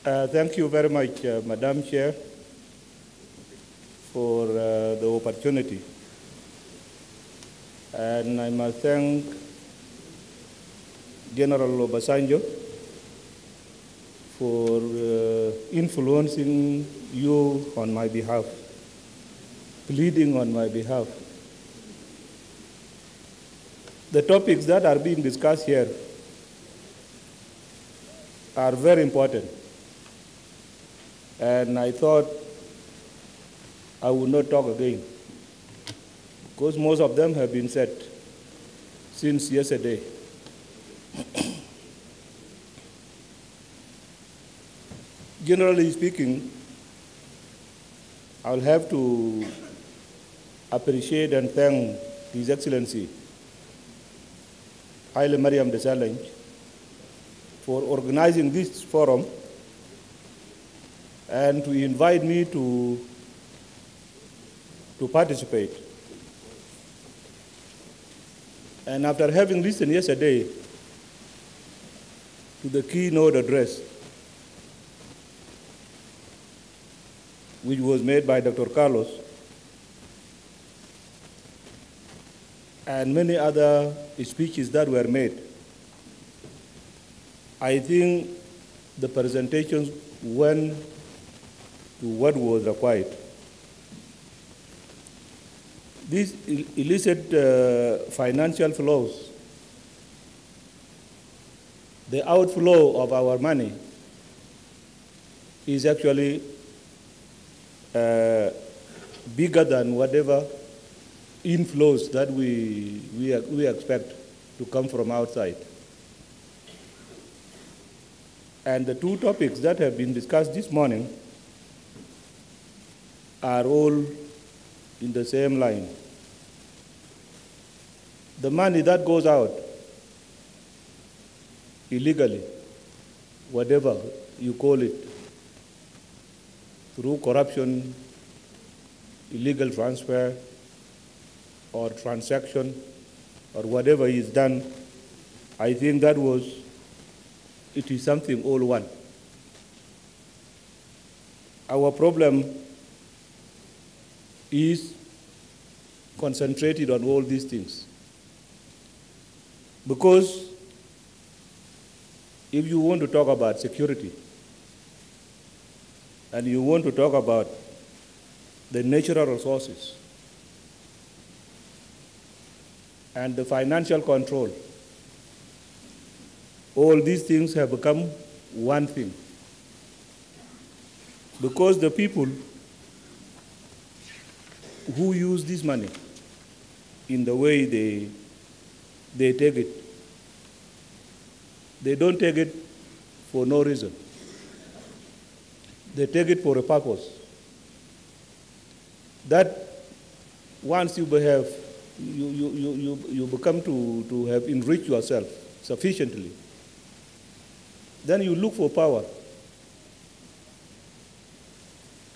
Thank you very much, Madam Chair, for the opportunity. And I must thank General Obasanjo for influencing you on my behalf, pleading on my behalf. The topics that are being discussed here are very important. And I thought I would not talk again, because most of them have been said since yesterday. Generally speaking, I'll have to appreciate and thank His Excellency Haile Mariam Desalegn for organizing this forum and to invite me to participate. And after having listened yesterday to the keynote address, which was made by Dr. Carlos, and many other speeches that were made, I think the presentations went to what was required. These illicit financial flows, the outflow of our money, is actually bigger than whatever inflows that we expect to come from outside. And the two topics that have been discussed this morning are all in the same line. The money that goes out illegally, whatever you call it, through corruption, illegal transfer, or transaction, or whatever is done, I think it is something all one. Our problem is concentrated on all these things. Because if you want to talk about security, and you want to talk about the natural resources and the financial control, all these things have become one thing. Because the people who use this money in the way they take it, they don't take it for no reason. They take it for a purpose. That once you behave, you become to have enriched yourself sufficiently, then you look for power.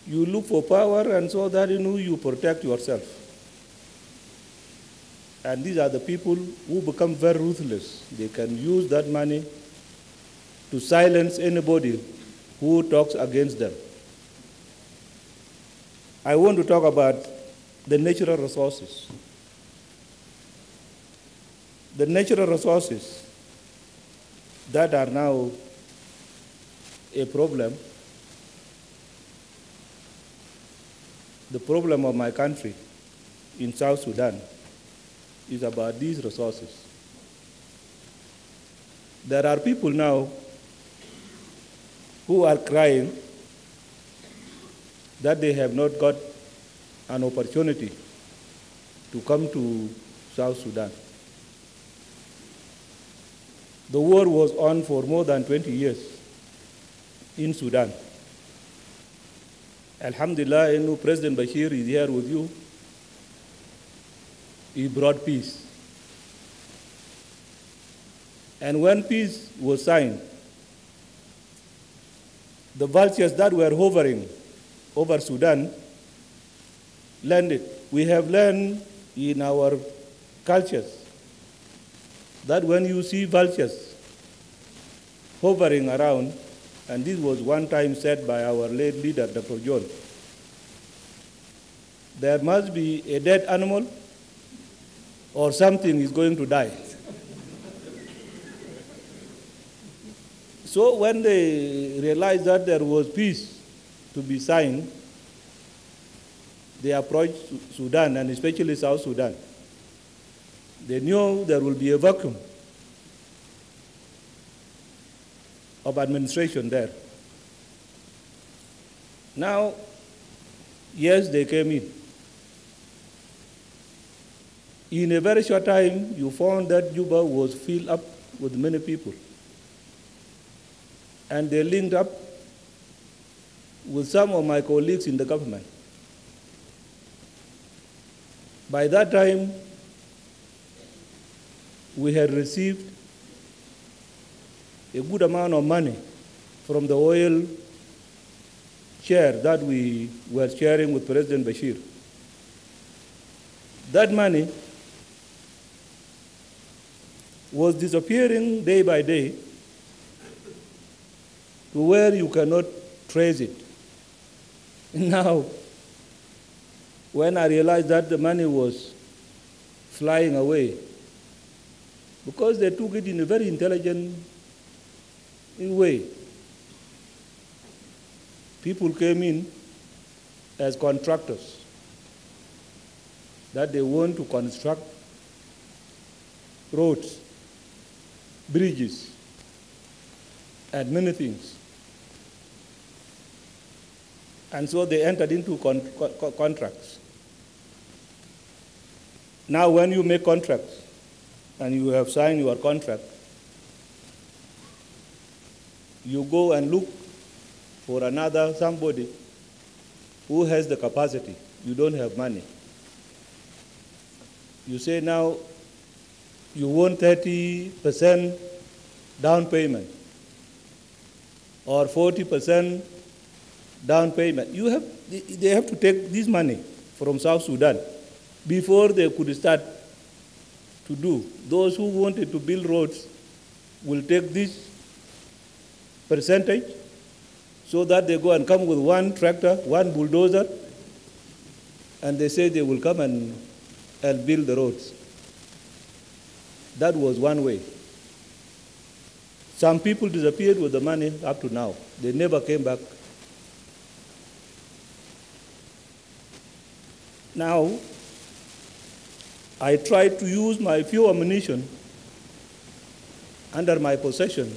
You look for power, and so that you protect yourself. And these are the people who become very ruthless. They can use that money to silence anybody who talks against them. I want to talk about the natural resources. The natural resources that are now a problem. The problem of my country in South Sudan is about these resources. There are people now who are crying that they have not got an opportunity to come to South Sudan. The war was on for more than 20 years in Sudan. Alhamdulillah, President Bashir is here with you. He brought peace. And when peace was signed, the vultures that were hovering over Sudan landed. We have learned in our cultures that when you see vultures hovering around, And this was one time said by our late leader, Dr. John. There must be a dead animal or something is going to die. So when they realized that there was peace to be signed, they approached Sudan, and especially South Sudan. They knew there will be a vacuum of administration there. Now, yes, they came in. In a very short time, you found that Juba was filled up with many people. And they linked up with some of my colleagues in the government. By that time, we had received a good amount of money from the oil share that we were sharing with President Bashir. That money was disappearing day by day to where you cannot trace it. Now, when I realized that the money was flying away, because they took it in a very intelligent way. People came in as contractors that they want to construct roads, bridges, and many things. And so they entered into contracts. Now when you make contracts and you have signed your contract, you go and look for somebody who has the capacity. You don't have money. You say now you want 30% down payment or 40% down payment. They have to take this money from South Sudan before they could start to do. Those who wanted to build roads will take this percentage so that they go and come with one tractor, one bulldozer, and they say they will come and build the roads. That was one way. Some people disappeared with the money up to now. They never came back. Now, I tried to use my few ammunition under my possession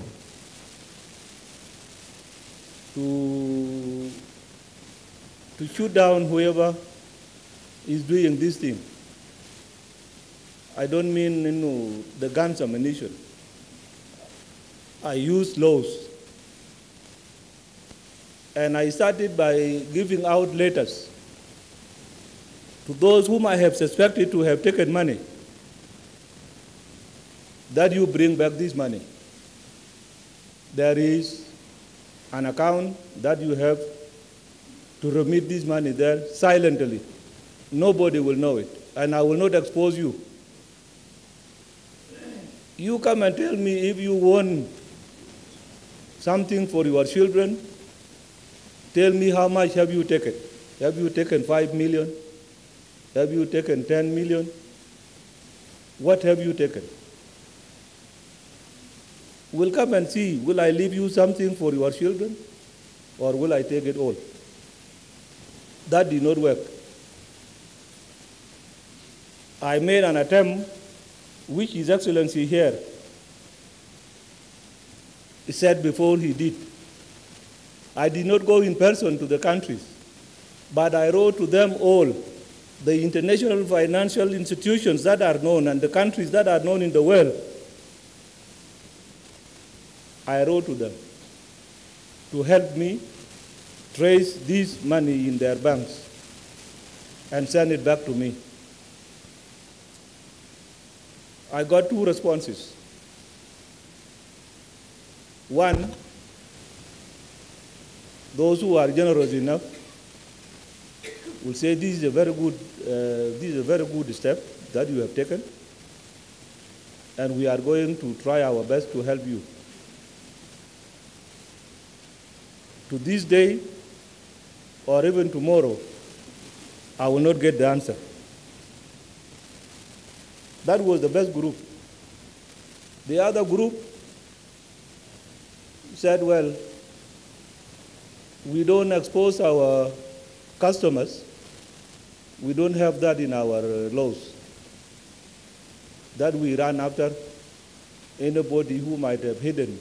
to shoot down whoever is doing this thing. I don't mean the guns ammunition. I used laws. And I started by giving out letters to those whom I have suspected to have taken money, that you bring back this money. There is an account that you have to remit this money there silently. Nobody will know it, and I will not expose you. You come and tell me if you want something for your children, tell me how much have you taken. Have you taken 5 million? Have you taken 10 million? What have you taken? We'll come and see, will I leave you something for your children, or will I take it all? That did not work. I made an attempt, which His Excellency here said before he did. I did not go in person to the countries, but I wrote to them all, the international financial institutions that are known and the countries that are known in the world. I wrote to them to help me trace this money in their banks and send it back to me. I got 2 responses. One, those who are generous enough will say this is a very good step that you have taken, and we are going to try our best to help you. To this day, or even tomorrow, I will not get the answer. That was the best group. The other group said, well, we don't expose our customers. We don't have that in our laws, that we run after anybody who might have hidden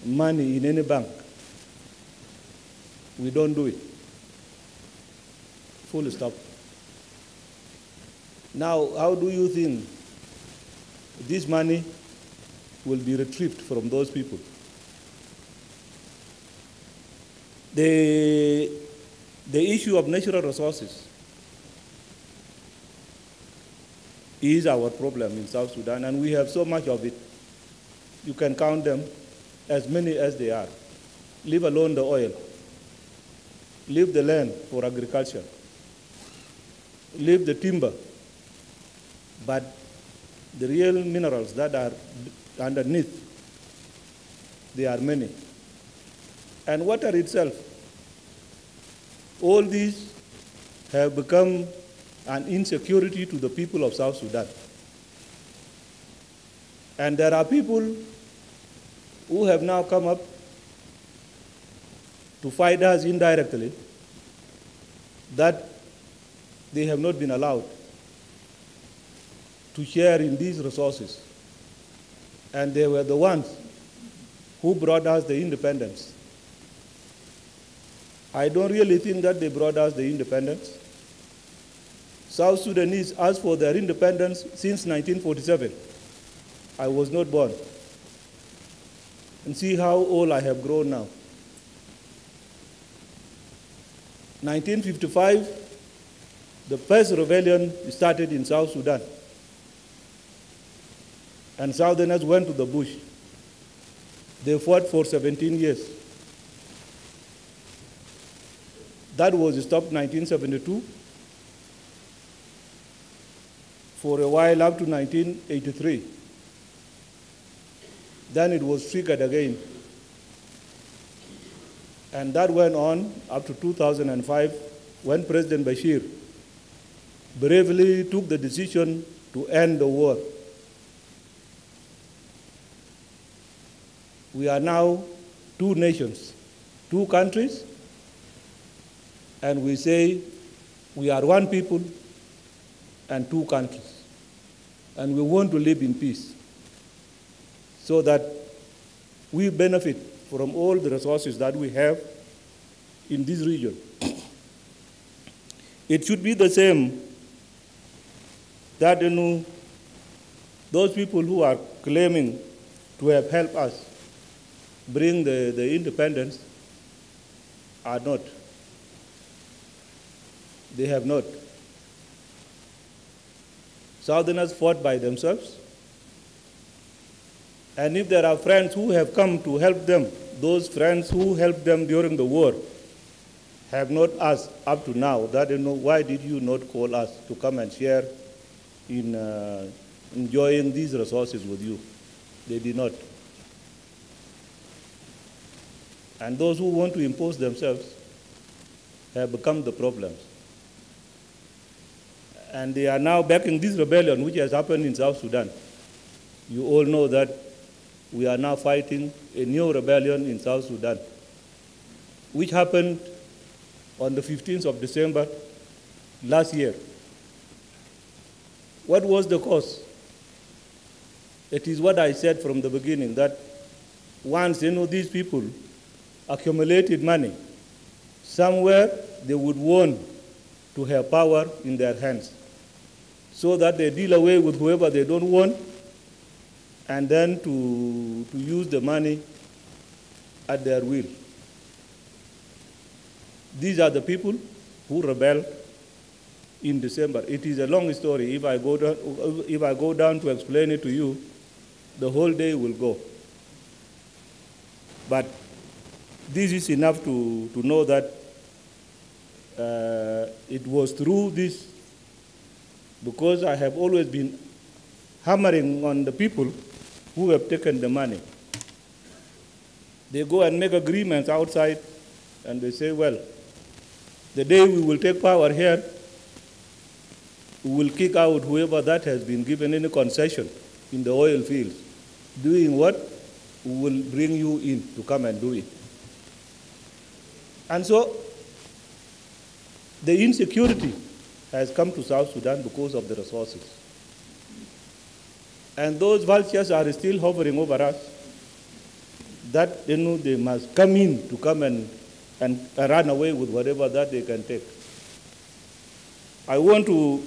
money in any bank. We don't do it. Full stop. Now, how do you think this money will be retrieved from those people? The issue of natural resources is our problem in South Sudan, and we have so much of it. You can count them, as many as they are, leave alone the oil, leave the land for agriculture, leave the timber, but the real minerals that are underneath, they are many. And water itself, all these have become an insecurity to the people of South Sudan. And there are people who have now come up to fight us indirectly, that they have not been allowed to share in these resources. And they were the ones who brought us the independence. I don't really think that they brought us the independence. South Sudanese asked for their independence since 1947. I was not born. And see how old I have grown now. 1955, the first rebellion started in South Sudan. And Southerners went to the bush. They fought for 17 years. That was stopped in 1972. For a while up to 1983. Then it was triggered again. And that went on up to 2005, when President Bashir bravely took the decision to end the war. We are now two nations, two countries, and we say we are one people and two countries. And we want to live in peace so that we benefit from all the resources that we have in this region. It should be the same that those people who are claiming to have helped us bring the independence are not. They have not. Southerners fought by themselves. And if there are friends who have come to help them, those friends who helped them during the war have not asked up to now that, why did you not call us to come and share in enjoying these resources with you? They did not. And those who want to impose themselves have become the problems. And they are now backing this rebellion which has happened in South Sudan. You all know that we are now fighting a new rebellion in South Sudan, which happened on the 15th of December last year. What was the cause? It is what I said from the beginning, that once these people accumulated money, somewhere they would want to have power in their hands, so that they deal away with whoever they don't want, and then to use the money at their will. These are the people who rebelled in December. It is a long story. If I go down to explain it to you, the whole day will go. But this is enough to know that it was through this, because I have always been hammering on the people who have taken the money. They go and make agreements outside And they say, well, the day we will take power here, we will kick out whoever that has been given any concession in the oil fields. Doing what? We will bring you in to come and do it. And so the insecurity has come to South Sudan because of the resources. And those vultures are still hovering over us, that they must come in to come and run away with whatever that they can take. I want to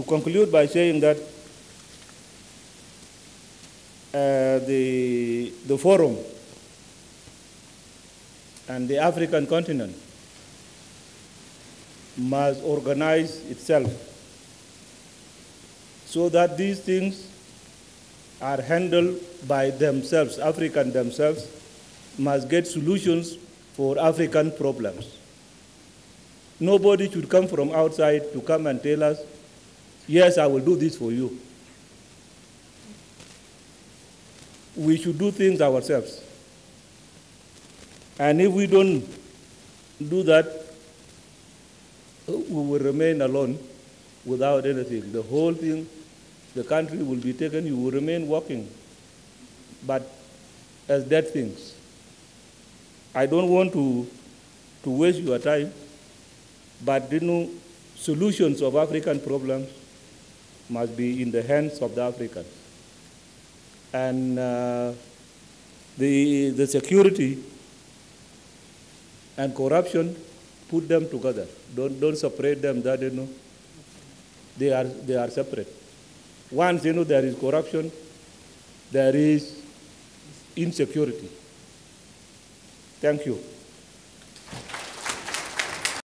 conclude by saying that the Forum and the African continent must organize itself so that these things are handled by themselves. Africans themselves must get solutions for African problems. Nobody should come from outside to come and tell us, yes, I will do this for you. We should do things ourselves. And if we don't do that, we will remain alone without anything. The whole thing, the country will be taken, you will remain working, but as dead things. I don't want to waste your time, but solutions of African problems must be in the hands of the Africans. And the security and corruption, put them together. Don't separate them. That they are separate. Once there is corruption, there is insecurity. Thank you.